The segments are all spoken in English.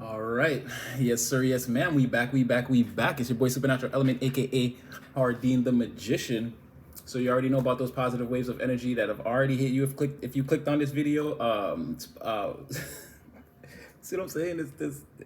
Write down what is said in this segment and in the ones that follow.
All right. Yes, sir. Yes, ma'am. We back. We back. It's your boy Supernatural Element, aka Hardeen the Magician. So you already know about those positive waves of energy that have already hit you if you clicked on this video. See what I'm saying?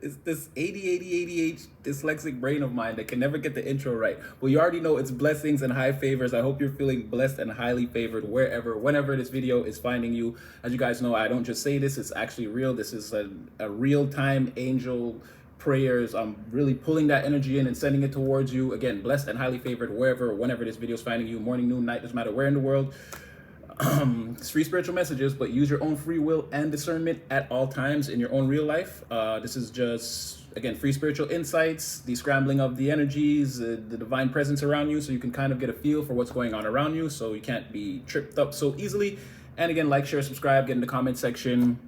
It's this 80 dyslexic brain of mine that can never get the intro right. Well, you already know it's blessings and high favors. I hope you're feeling blessed and highly favored whenever this video is finding you. As you guys know, I don't just say this, it's actually real. This is a real-time angel prayers. I'm really pulling that energy in and sending it towards you. Again, blessed and highly favored whenever this video is finding you, morning, noon, night, doesn't matter where in the world. It's free spiritual messages, but use your own free will and discernment at all times in your own real life. This is just, again, free spiritual insights, the scrambling of the energies, the divine presence around you, so you can kind of get a feel for what's going on around you, so you can't be tripped up so easily. And again, like, share, subscribe, get in the comment section.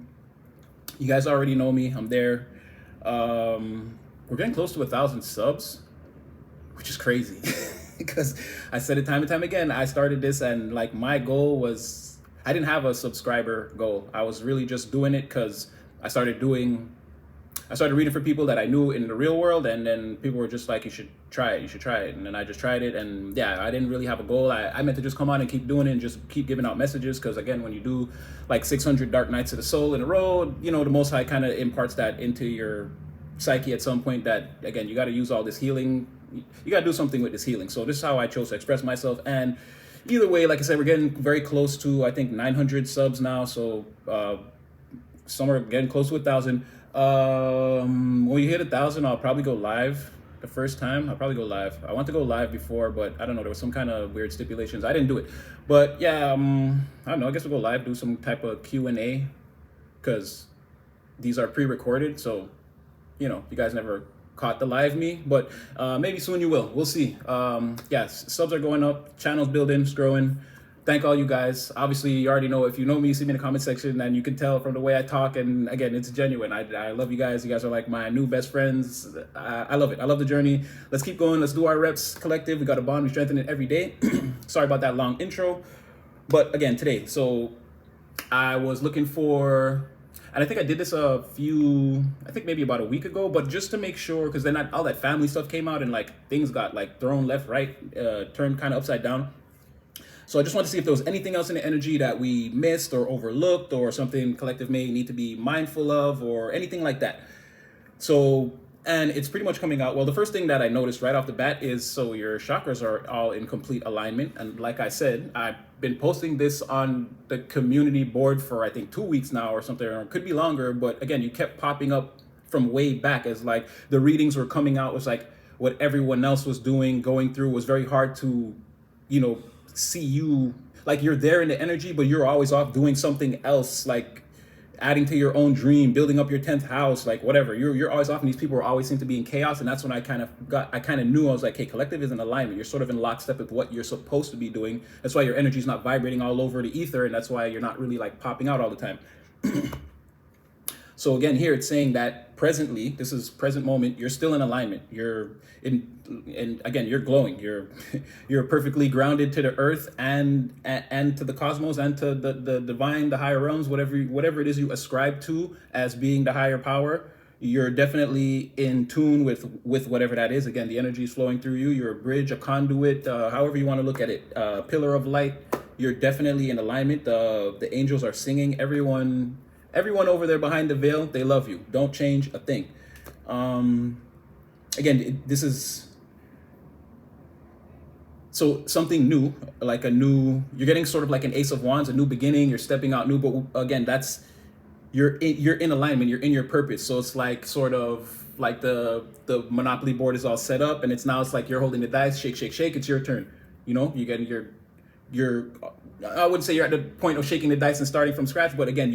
You guys already know me. I'm there. We're getting close to 1,000 subs, which is crazy. Because I said it time and time again, I started this and like my goal was, I didn't have a subscriber goal. I was really just doing it because I started reading for people that I knew in the real world, and then people were just like, you should try it. And then I just tried it, and yeah, I didn't really have a goal. I meant to just come on and keep doing it and just keep giving out messages, because again, when you do like 600 dark nights of the soul in a row, you know, the Most High kind of imparts that into your psyche at some point, that again, you got to use all this healing. You got to do something with this healing. So this is how I chose to express myself. And either way, like I said, we're getting very close to, I think, 900 subs now. So somewhere getting close to 1,000. When we hit 1,000, I'll probably go live the first time. I'll probably go live. I want to go live before, but I don't know. There was some kind of weird stipulations. I didn't do it. But yeah, I don't know. I guess we'll go live, do some type of Q&A, because these are pre-recorded. So, you know, you guys never caught the live me, but maybe soon you will. We'll see. Yes, subs are going up, channel's building, it's growing. Thank all you guys. Obviously, you already know. If you know me, you see me in the comment section, and you can tell from the way I talk. And again, it's genuine. I love you guys. You guys are like my new best friends. I love it. I love the journey. Let's keep going. Let's do our reps collective. We got a bond. We strengthen it every day. Sorry about that long intro. But again, today, so I was looking for, and I think I did this I think maybe about a week ago, but just to make sure, because then all that family stuff came out and like things got like thrown left, right, turned kind of upside down. So I just wanted to see if there was anything else in the energy that we missed or overlooked, or something collective may need to be mindful of, or anything like that. So, and it's pretty much coming out. Well, the first thing that I noticed right off the bat is, so your chakras are all in complete alignment. And like I said, I've been posting this on the community board for I think 2 weeks now or something, or it could be longer. But again, you kept popping up from way back as like the readings were coming out. It was like what everyone else was going through was very hard to, you know, see you. Like you're there in the energy, but you're always off doing something else, like adding to your own dream, building up your 10th house, like whatever. You're always off, and these people always seem to be in chaos. And that's when I kind of knew, I was like, hey, collective is in alignment. You're sort of in lockstep with what you're supposed to be doing. That's why your energy is not vibrating all over the ether, and that's why you're not really like popping out all the time. So again, here it's saying that presently, this is present moment, you're still in alignment. You're in, and again, you're glowing. You're perfectly grounded to the earth and to the cosmos and to the divine, the higher realms, whatever it is you ascribe to as being the higher power. You're definitely in tune with whatever that is. Again, the energy is flowing through you. You're a bridge, a conduit, however you want to look at it, pillar of light. You're definitely in alignment. The angels are singing. Everyone over there behind the veil, they love you. Don't change a thing. Again, this is so something new, like you're getting sort of like an Ace of Wands, a new beginning. You're stepping out new, but again, you're in alignment. You're in your purpose. So it's like sort of like the Monopoly board is all set up, and it's like you're holding the dice, shake, shake, shake. It's your turn. You know, you get you're I wouldn't say you're at the point of shaking the dice and starting from scratch, but again,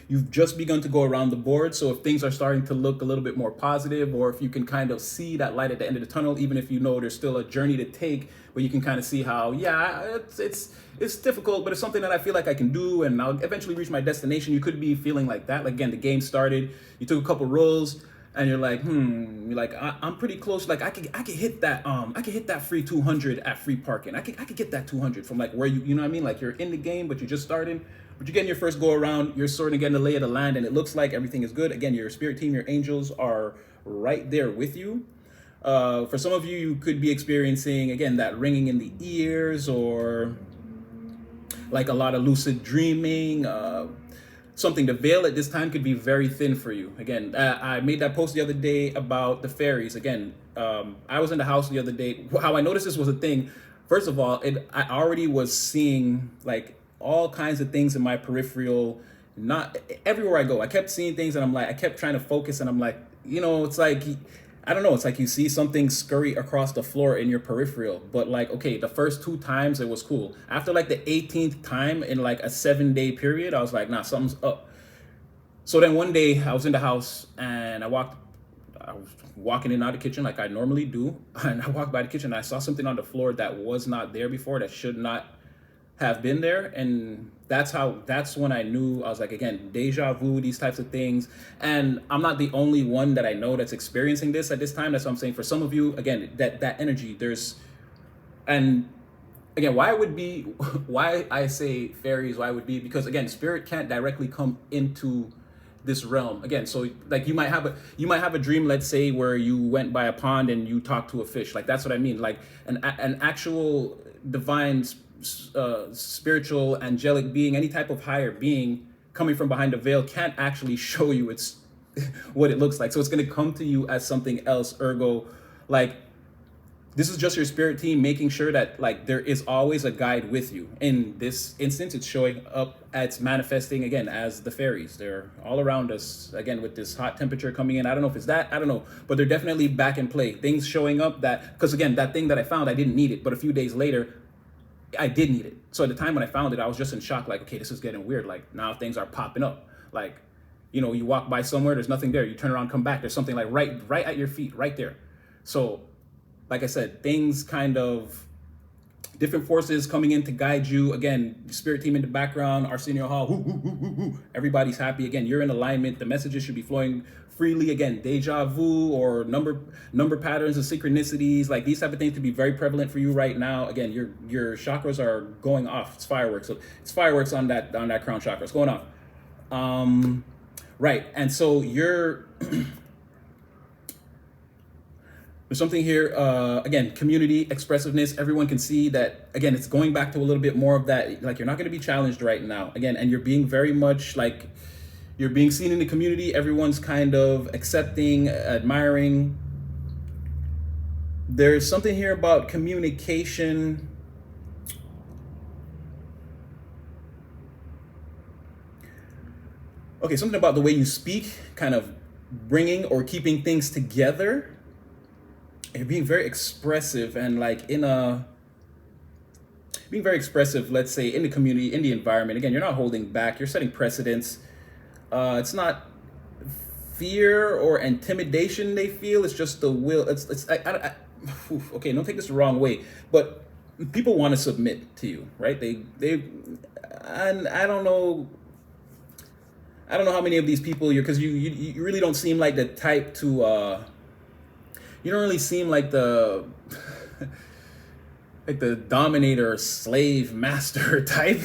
you've just begun to go around the board. So if things are starting to look a little bit more positive, or if you can kind of see that light at the end of the tunnel, even if you know there's still a journey to take, but you can kind of see how, yeah, it's difficult, but it's something that I feel like I can do, and I'll eventually reach my destination. You could be feeling like that. Like, again, the game started, you took a couple rolls, and you're like, I'm pretty close. Like I could hit that free 200 at free parking. I could get that 200 from like where you know what I mean? Like you're in the game, but you're just starting. But you're getting your first go around, you're sort of getting the lay of the land, and it looks like everything is good. Again, your spirit team, your angels are right there with you. For some of you, you could be experiencing, again, that ringing in the ears, or like a lot of lucid dreaming. Something, the veil at this time could be very thin for you. Again, I made that post the other day about the fairies. Again, I was in the house the other day. How I noticed this was a thing. First of all, I already was seeing like all kinds of things in my peripheral. Not everywhere I go, I kept seeing things, and I kept trying to focus, and I'm like, it's like, I don't know, it's like you see something scurry across the floor in your peripheral. But like, okay, the first 2 times it was cool. After like the 18th time in like a 7-day period, I was like, nah, something's up. So then one day I was in the house, and I was walking in and out of the kitchen like I normally do. And I walked by the kitchen, and I saw something on the floor that was not there before, that should not have been there. And that's when I knew. I was like, again, deja vu, these types of things. And I'm not the only one that I know that's experiencing this at this time. That's what I'm saying. For some of you, again, that energy, and again, why I say fairies, why it would be, because again, spirit can't directly come into this realm. Again, so like you might have a dream, let's say, where you went by a pond and you talked to a fish. Like that's what I mean. Like an actual divine spiritual angelic being, any type of higher being coming from behind the veil can't actually show you it's what it looks like. So it's going to come to you as something else. Ergo, like, this is just your spirit team making sure that like there is always a guide with you. In this instance, it's showing up, it's manifesting again as the fairies. They're all around us again with this hot temperature coming in. I don't know if it's that, I don't know, but they're definitely back in play. Things showing up that, because again, that thing that I found, I didn't need it, but a few days later I did need it. So at the time when I found it, I was just in shock, like, okay, this is getting weird. Like now things are popping up. Like, you walk by somewhere, there's nothing there. You turn around, come back, there's something like right at your feet, right there. So like I said, things kind of, different forces coming in to guide you. Again, spirit team in the background, Arsenio Hall, whoo, whoo, whoo, whoo, whoo. Everybody's happy. Again, you're in alignment. The messages should be flowing freely. Again, deja vu or number patterns and synchronicities, like these type of things could be very prevalent for you right now. Again, your chakras are going off. It's fireworks. So it's fireworks on that crown chakra. It's going off. Right. And so you're there's something here, again, community, expressiveness. Everyone can see that, again, it's going back to a little bit more of that, like you're not going to be challenged right now. Again, and you're being very much like, you're being seen in the community. Everyone's kind of accepting, admiring. There's something here about communication. Okay, something about the way you speak, kind of bringing or keeping things together. You're being very expressive, and like being very expressive, let's say, in the community, in the environment. Again, you're not holding back, you're setting precedents. It's not fear or intimidation they feel, it's just the will. Okay, don't take this the wrong way, but people want to submit to you, right? And I don't know how many of these people because you really don't seem like the type to you don't really seem like the like the dominator, slave, master type.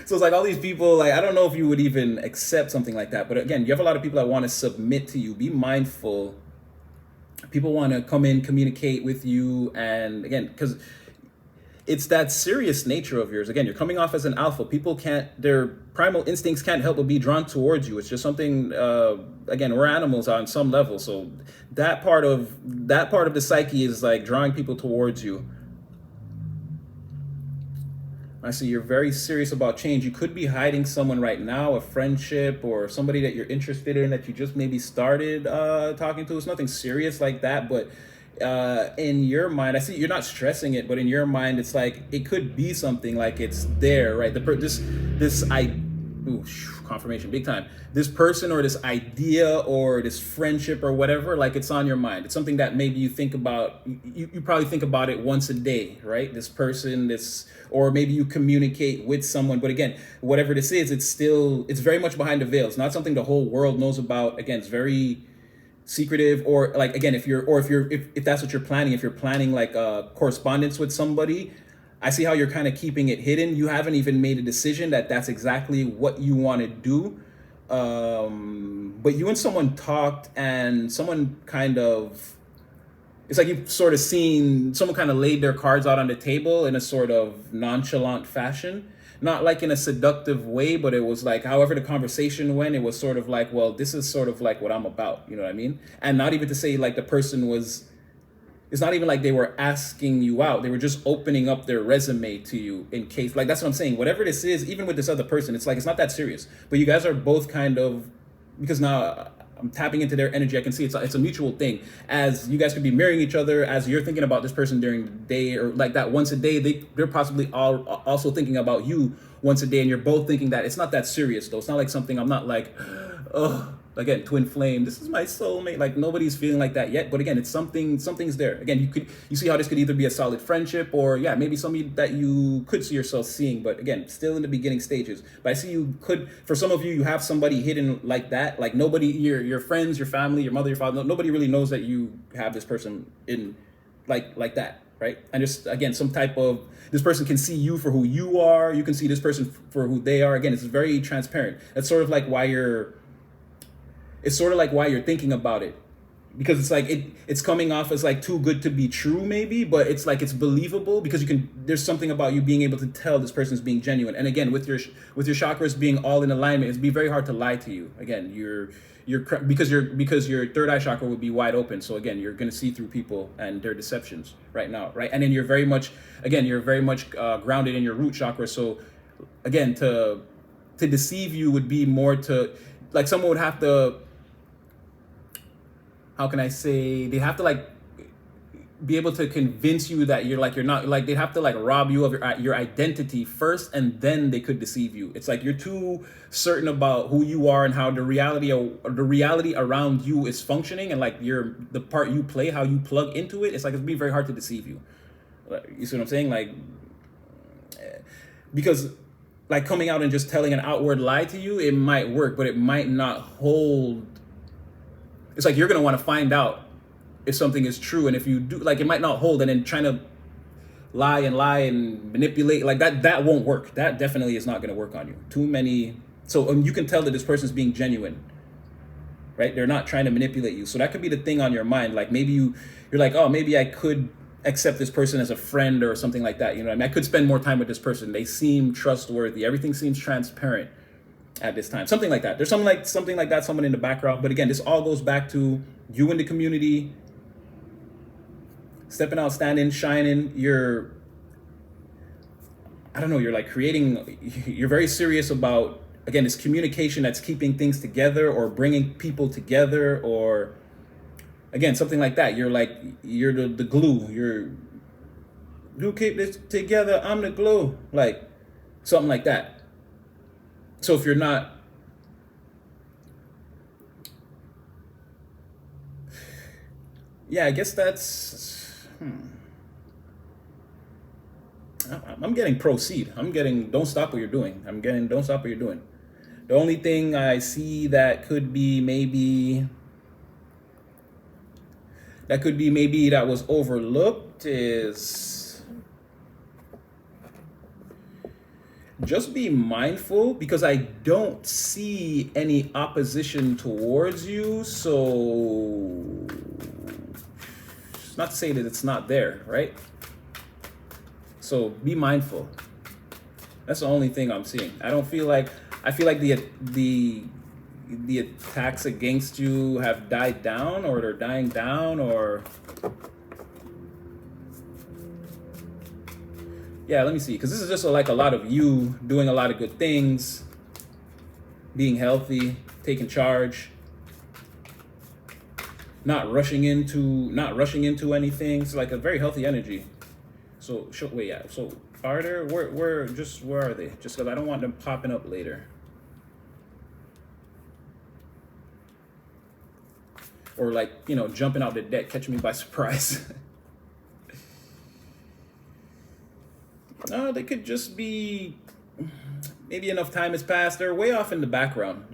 So it's like all these people, like, I don't know if you would even accept something like that. But again, you have a lot of people that want to submit to you. Be mindful. People want to come in, communicate with you. And again, because it's that serious nature of yours. Again, you're coming off as an alpha. People their primal instincts can't help but be drawn towards you. It's just something, again, we're animals on some level. So that part of the psyche is like drawing people towards you. I see you're very serious about change. You could be hiding someone right now, a friendship or somebody that you're interested in that you just maybe started talking to. It's nothing serious like that, but in your mind, I see you're not stressing it, but in your mind, it's like it could be something like it's there, right? Confirmation, big time. This person or this idea or this friendship or whatever, like it's on your mind. It's something that maybe you think about. You probably think about it once a day, right? This person, or maybe you communicate with someone. But again, whatever this is, it's very much behind the veil. It's not something the whole world knows about. Again, it's very secretive, or like, again, if that's what you're planning, if you're planning like a correspondence with somebody, I see how you're kind of keeping it hidden. You haven't even made a decision that that's exactly what you want to do. But you and someone talked, and someone kind of, it's like you've sort of seen someone kind of laid their cards out on the table in a sort of nonchalant fashion. Not like in a seductive way, but it was like, however the conversation went, it was sort of like, well, this is sort of like what I'm about. You know what I mean? And not even to say like the person was, it's not even like they were asking you out. They were just opening up their resume to you in case, like, that's what I'm saying. Whatever this is, even with this other person, it's like, it's not that serious. But you guys are both kind of, because now I'm tapping into their energy. I can see it's a mutual thing. As you guys could be marrying each other, as you're thinking about this person during the day, or like that once a day, they're possibly all also thinking about you once a day, and you're both thinking that it's not that serious though. It's not like something, I'm not like, oh, again, twin flame, this is my soulmate. Like, nobody's feeling like that yet. But again, it's something's there. Again, you see how this could either be a solid friendship, or yeah, maybe somebody that you could see yourself seeing. But again, still in the beginning stages. But I see you could, for some of you, you have somebody hidden like that. Like, nobody, your friends, your family, your mother, your father, nobody really knows that you have this person in like that, right? And just, again, some type of, this person can see you for who you are. You can see this person for who they are. Again, it's very transparent. That's sort of like why you're thinking about it, because it's like it's coming off as like too good to be true maybe, but it's like it's believable because there's something about you being able to tell this person's being genuine. And again, with your chakras being all in alignment, it'd be very hard to lie to you. Again, because your third eye chakra would be wide open. So again, you're going to see through people and their deceptions right now, right? And then you're very much grounded in your root chakra. So again, to deceive you would be more to, like, someone would have to, how can I say, they have to like be able to convince you that you're not, like, they'd have to like rob you of your identity first, and then they could deceive you. It's like you're too certain about who you are and how the reality around you is functioning, and like the part you play, how you plug into it. It's like, it'd be very hard to deceive you. You see what I'm saying? Like, because like coming out and just telling an outward lie to you, it might work, but it might not hold. It's like you're going to want to find out if something is true. And if you do, like, it might not hold, and then trying to lie and manipulate, like that won't work. That definitely is not going to work on you. Too many. So you can tell that this person's being genuine, right? They're not trying to manipulate you. So that could be the thing on your mind. Like, maybe you're like, oh, maybe I could accept this person as a friend or something like that. You know what I mean? I could spend more time with this person. They seem trustworthy. Everything seems transparent at this time, something like that. There's something like that, someone in the background. But again, this all goes back to you in the community, stepping out, standing, shining. You're like creating, you're very serious about, again, this communication that's keeping things together or bringing people together, or again, something like that. You're the glue. You keep this together, I'm the glue, like something like that. So if you're not, yeah, I guess that's, I'm getting proceed. I'm getting don't stop what you're doing. I'm getting don't stop what you're doing. The only thing I see that could be maybe that was overlooked is, just be mindful, because I don't see any opposition towards you. So it's not to say that it's not there, right? So be mindful. That's the only thing I'm seeing. I feel like the attacks against you have died down, or they're dying down, or yeah, let me see, because this is just like a lot of you doing a lot of good things, being healthy, taking charge, not rushing into anything. It's like a very healthy energy. So wait, yeah. So are there where are they? Just because I don't want them popping up later, or like, jumping out the deck, catching me by surprise. No, they could just be, maybe enough time has passed. They're way off in the background.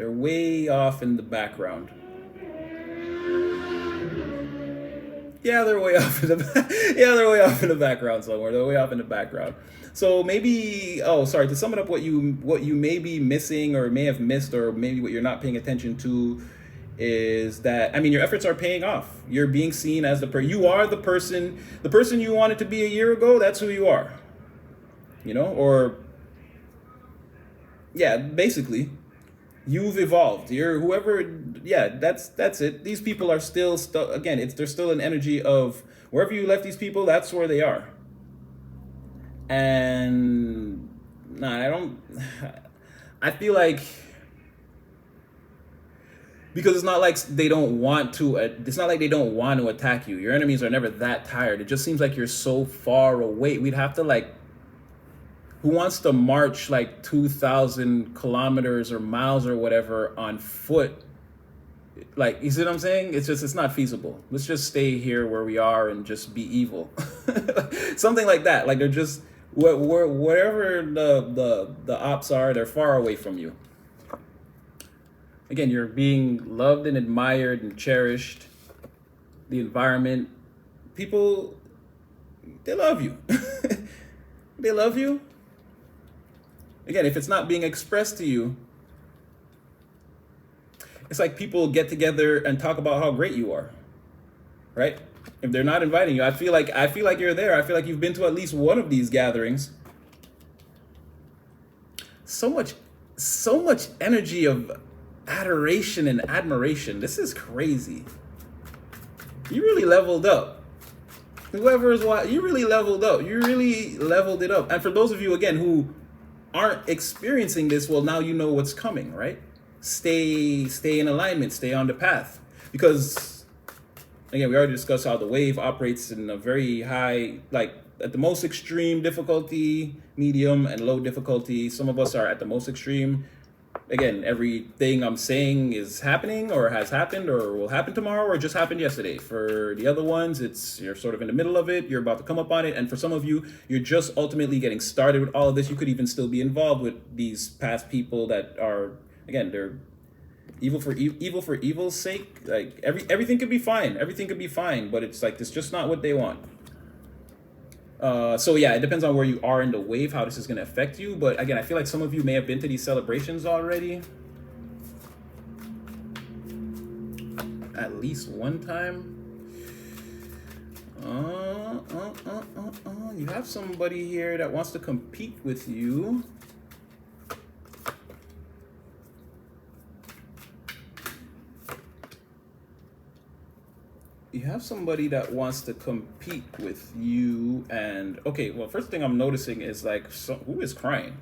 Yeah, they're way off in the yeah, they're way off in the background somewhere. They're way off in the background. So maybe, oh, sorry, to sum it up, what you may be missing or may have missed, or maybe what you're not paying attention to, is that, I mean, your efforts are paying off. You're being seen as you are the person you wanted to be a year ago. That's who you are. You know, or yeah, basically, you've evolved. You're whoever. Yeah, that's it. These people are still again. There's still an energy of wherever you left these people. That's where they are. And nah, I don't. I feel like, because it's not like they don't want to. It's not like they don't want to attack you. Your enemies are never that tired. It just seems like you're so far away. We'd have to like. Who wants to march like 2,000 kilometers or miles or whatever on foot? Like, you see what I'm saying? It's not feasible. Let's just stay here where we are and just be evil. Something like that. Like, they're just, wherever the ops are, they're far away from you. Again, you're being loved and admired and cherished. The environment, people, they love you. They love you. Again, if it's not being expressed to you, it's like people get together and talk about how great you are, right? If they're not inviting you, I feel like you're there. I feel like you've been to at least one of these gatherings. So much energy of adoration and admiration. This is crazy. You really leveled up. Whoever is what, you really leveled up. You really leveled it up. And for those of you, again, who aren't experiencing this, well, now you know what's coming, right? Stay in alignment, stay on the path. Because, again, we already discussed how the wave operates in a very high, like at the most extreme difficulty, medium, and low difficulty. Some of us are at the most extreme. Again, everything I'm saying is happening or has happened or will happen tomorrow or just happened yesterday. For the other ones, you're sort of in the middle of it. You're about to come up on it. And for some of you, you're just ultimately getting started with all of this. You could even still be involved with these past people that are, again, they're evil for evil's sake. Like everything could be fine. Everything could be fine, but it's like, it's just not what they want. So yeah, it depends on where you are in the wave, how this is going to affect you. But again, I feel like some of you may have been to these celebrations already. At least one time. You have somebody here that wants to compete with you. You have somebody that wants to compete with you, and okay, well, first thing I'm noticing is like, who is crying?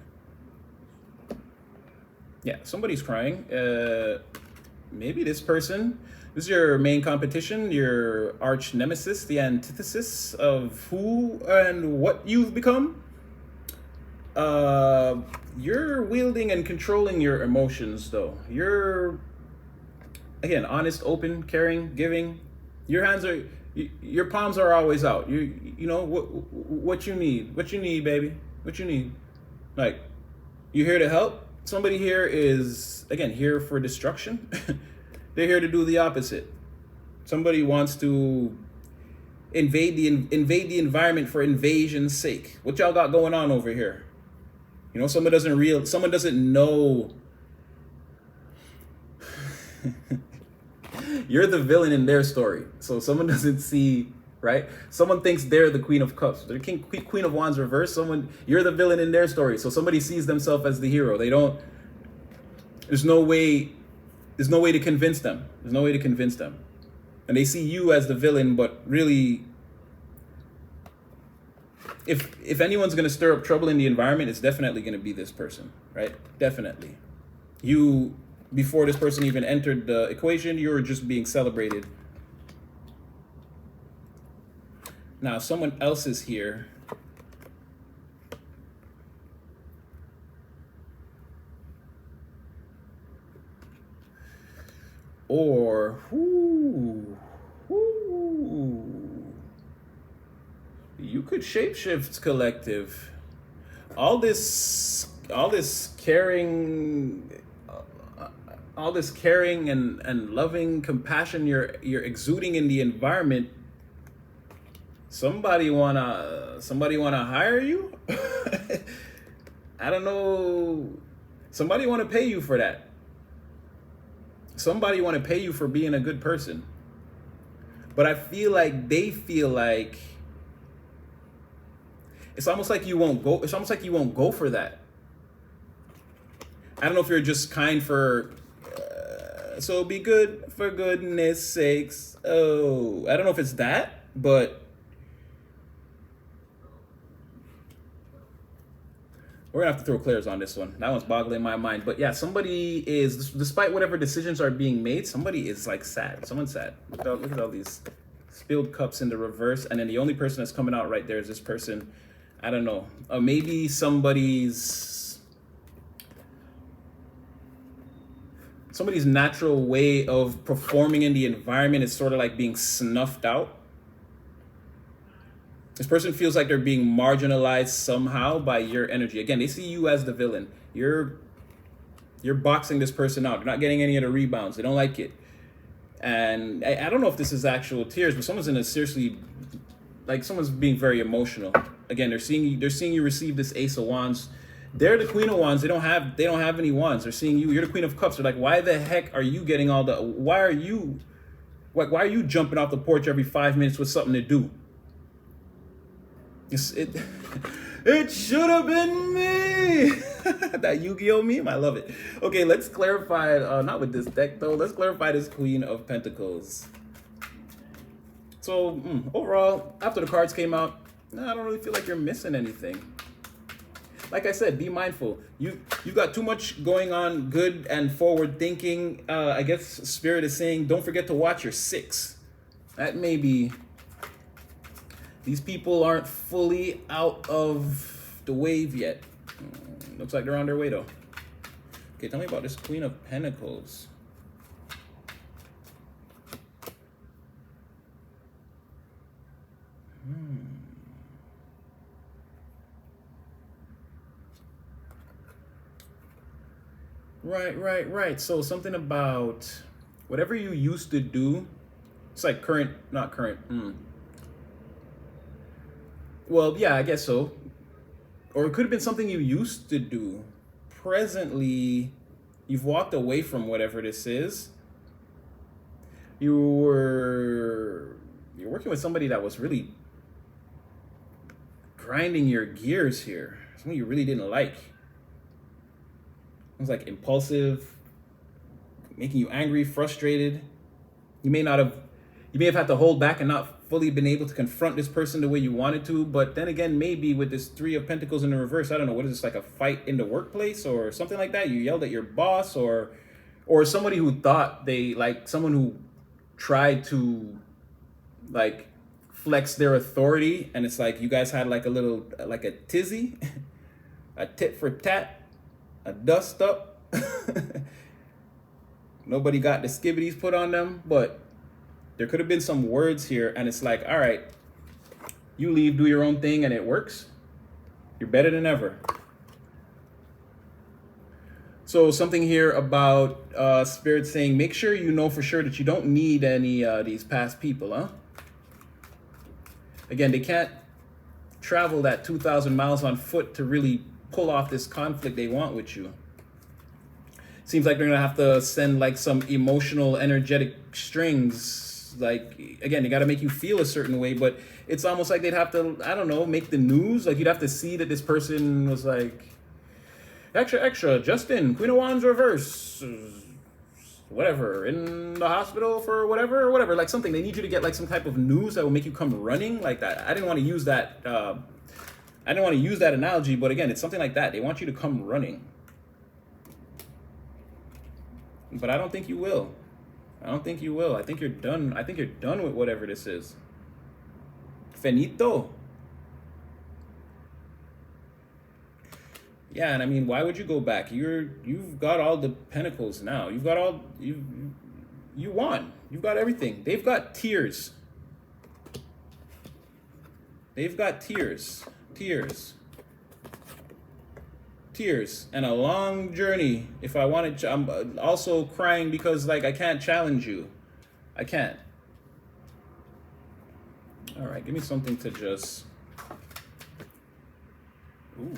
Yeah, somebody's crying. Maybe this person. This is your main competition, your arch nemesis, the antithesis of who and what you've become. You're wielding and controlling your emotions, though. You're, again, honest, open, caring, giving. Your palms are always out. You know what you need. What you need, baby. What you need. Like, you here to help. Somebody here is, again, here for destruction. They're here to do the opposite. Somebody wants to invade the environment for invasion's sake. What y'all got going on over here? You know, someone doesn't know. You're the villain in their story. So someone doesn't see, right? Someone thinks they're the Queen of Cups. They're Queen of Wands reverse. You're the villain in their story. So somebody sees themselves as the hero. There's no way to convince them. There's no way to convince them. And they see you as the villain, but really, if anyone's going to stir up trouble in the environment, it's definitely going to be this person, right? Definitely. Before this person even entered the equation, you were just being celebrated. Now, someone else is here. Or, you could shapeshift, collective. All this caring and loving compassion you're exuding in the environment Somebody wanna hire you? I don't know. Somebody wanna pay you for that. Somebody wanna pay you for being a good person. But I feel like they feel like it's almost like you won't go for that. I don't know if you're just kind for so be good for goodness sakes. Oh, I don't know if it's that, but we're gonna have to throw clears on this one. That one's boggling my mind. But yeah, somebody is, despite whatever decisions are being made, somebody is like sad. Someone's sad. Look at all these spilled cups in the reverse, and then the only person that's coming out right there is this person. I don't know. Maybe somebody's natural way of performing in the environment is sort of like being snuffed out. This person feels like they're being marginalized somehow by your energy. Again, they see you as the villain. You're boxing this person out. They're not getting any of the rebounds. They don't like it. And I don't know if this is actual tears, but someone's in a seriously, like someone's being very emotional. Again, they're seeing you receive this Ace of Wands. They're the Queen of Wands. They don't have any wands. They're seeing you. You're the Queen of Cups. They're like, why the heck are you getting all the? Why are you jumping off the porch every 5 minutes with something to do? It should have been me. That Yu-Gi-Oh meme, I love it. Okay, let's clarify. Not with this deck though. Let's clarify this Queen of Pentacles. So overall, after the cards came out, I don't really feel like you're missing anything. Like I said, be mindful. You got too much going on, good and forward thinking. I guess Spirit is saying, don't forget to watch your 6. That may be. These people aren't fully out of the wave yet. Looks like they're on their way though. Okay, tell me about this Queen of Pentacles. Right. So something about whatever you used to do. It's like not current. Well, yeah, I guess so. Or it could have been something you used to do. Presently, you've walked away from whatever this is. You're working with somebody that was really grinding your gears here. Something you really didn't like. It was like impulsive, making you angry, frustrated. You may have had to hold back and not fully been able to confront this person the way you wanted to. But then again, maybe with this 3 of Pentacles in the reverse, I don't know, what is this, like a fight in the workplace or something like that? You yelled at your boss or somebody who thought someone who tried to like flex their authority, and it's like you guys had like a tizzy, a tit for tat, a dust up. Nobody got the skibbities put on them, but there could have been some words here, and it's like, all right, you leave, do your own thing, and it works. You're better than ever. So something here about Spirit saying, make sure you know for sure that you don't need any these past people, huh? Again, they can't travel that 2,000 miles on foot to really pull off this conflict they want with you. Seems like they're gonna have to send like some emotional, energetic strings. Like, again, they got to make you feel a certain way, but it's almost like they'd have to, I don't know, make the news. Like, you'd have to see that this person was like, extra, Justin, Queen of Wands reverse, whatever, in the hospital for whatever, like something. They need you to get like some type of news that will make you come running like that. I didn't want to use that. I didn't want to use that analogy, but again, it's something like that. They want you to come running. But I don't think you will. I think you're done. I think you're done with whatever this is. Finito. Yeah, and I mean, why would you go back? You've got all the pentacles now. You've got all you won. You've got everything. They've got tears. Tears and a long journey. If I wanted to, I'm also crying because like I can't challenge you. I can't. All right, give me something to just... Ooh,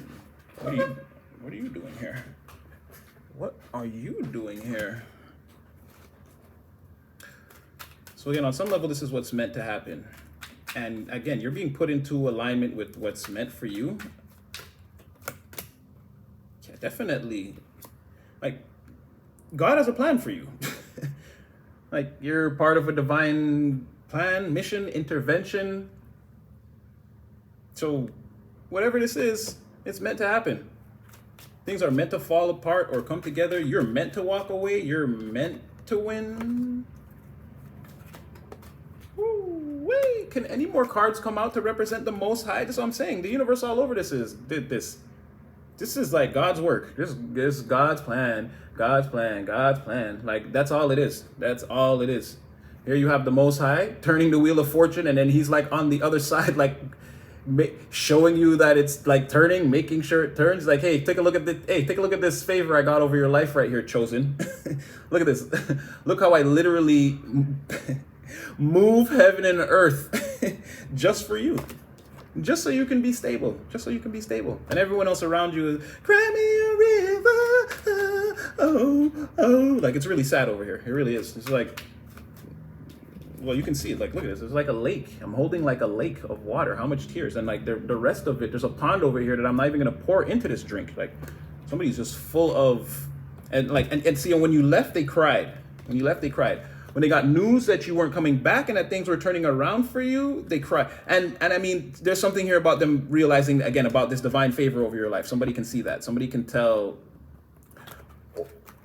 what are you doing here? What are you doing here? So again, on some level, this is what's meant to happen. And again, you're being put into alignment with what's meant for you. Yeah, definitely. Like, God has a plan for you. Like, you're part of a divine plan, mission, intervention. So whatever this is, it's meant to happen. Things are meant to fall apart or come together. You're meant to walk away. You're meant to win. Woo-wee. Can any more cards come out to represent the Most High? That's what I'm saying. The universe all over this did this. This is like God's work. This is God's plan. God's plan. God's plan. Like, that's all it is. That's all it is. Here you have the Most High turning the wheel of fortune, and then he's like on the other side, like showing you that it's like turning, making sure it turns. Like, hey, take a look at this. Hey, take a look at this favor I got over your life right here, chosen. Look at this. Look how I literally move heaven and earth just for you. Just so you can be stable. Just so you can be stable. And everyone else around you is, cry me a river. Oh, oh. Like, it's really sad over here. It really is. It's like, well, you can see it. Like, look at this. It's like a lake. I'm holding like a lake of water. How much tears? And like the rest of it, there's a pond over here that I'm not even going to pour into this drink. Like, somebody's just full of, and like, and see, and when you left, they cried. When you left, they cried. When they got news that you weren't coming back and that things were turning around for you, they cry. And I mean, there's something here about them realizing, again, about this divine favor over your life. Somebody can see that. Somebody can tell,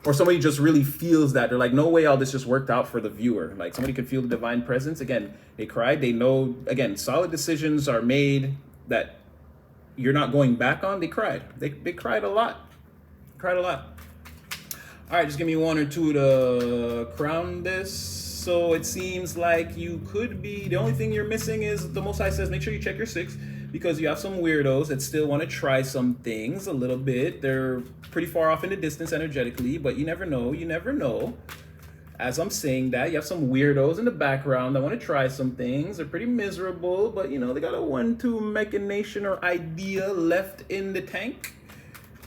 or somebody just really feels that. They're like, no way all this just worked out for the viewer. Like, somebody can feel the divine presence. Again, they cried. They know, again, solid decisions are made that you're not going back on. They cried. They cried a lot. Cried a lot. All right, just give me one or two to crown this. So it seems like you could be, the only thing you're missing is the Most High says, make sure you check your 6, because you have some weirdos that still want to try some things a little bit. They're pretty far off in the distance energetically, but you never know. You never know. As I'm saying that, you have some weirdos in the background that want to try some things. They're pretty miserable, but you know, they got a 1-2 machination or idea left in the tank.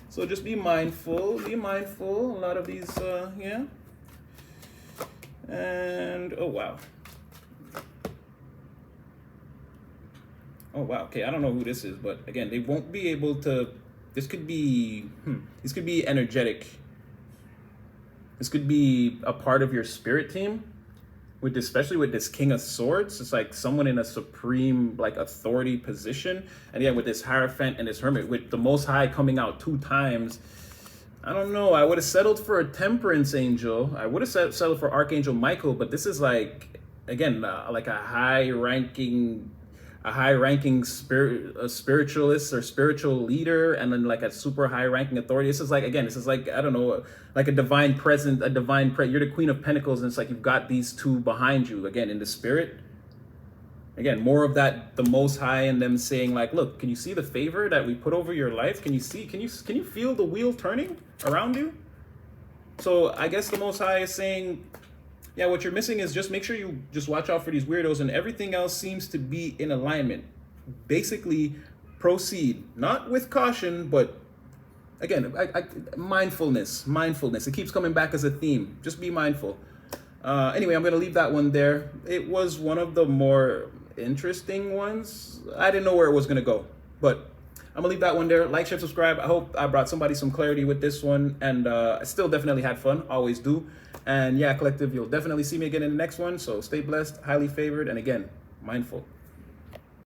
So just be mindful, A lot of these, yeah. And, oh, wow. Oh, wow. Okay, I don't know who this is, but again, they won't be able to, this could be energetic. This could be a part of your spirit team. Especially with this King of Swords, it's like someone in a supreme like authority position. And yeah, with this Hierophant and this Hermit, with the Most High coming out 2 times, I don't know. I would have settled for a Temperance Angel. I would have settled for Archangel Michael, but this is like, again, like a high-ranking spiritualist or spiritual leader, and then like a super high-ranking authority. This is like, again, this is like, I don't know, like a divine presence, you're the Queen of Pentacles, and it's like you've got these 2 behind you, again, in the spirit. Again, more of that, the Most High and them saying like, look, can you see the favor that we put over your life? Can you feel the wheel turning around you? So I guess the Most High is saying, yeah, what you're missing is just make sure you just watch out for these weirdos, and everything else seems to be in alignment. Basically, proceed, not with caution, but again, mindfulness. It keeps coming back as a theme. Just be mindful. Anyway, I'm going to leave that one there. It was one of the more interesting ones. I didn't know where it was going to go, but I'm gonna leave that one there. Like, share, subscribe. I hope I brought somebody some clarity with this one, and I still definitely had fun, always do. And yeah, collective, you'll definitely see me again in the next one. So stay blessed, highly favored, and again, mindful.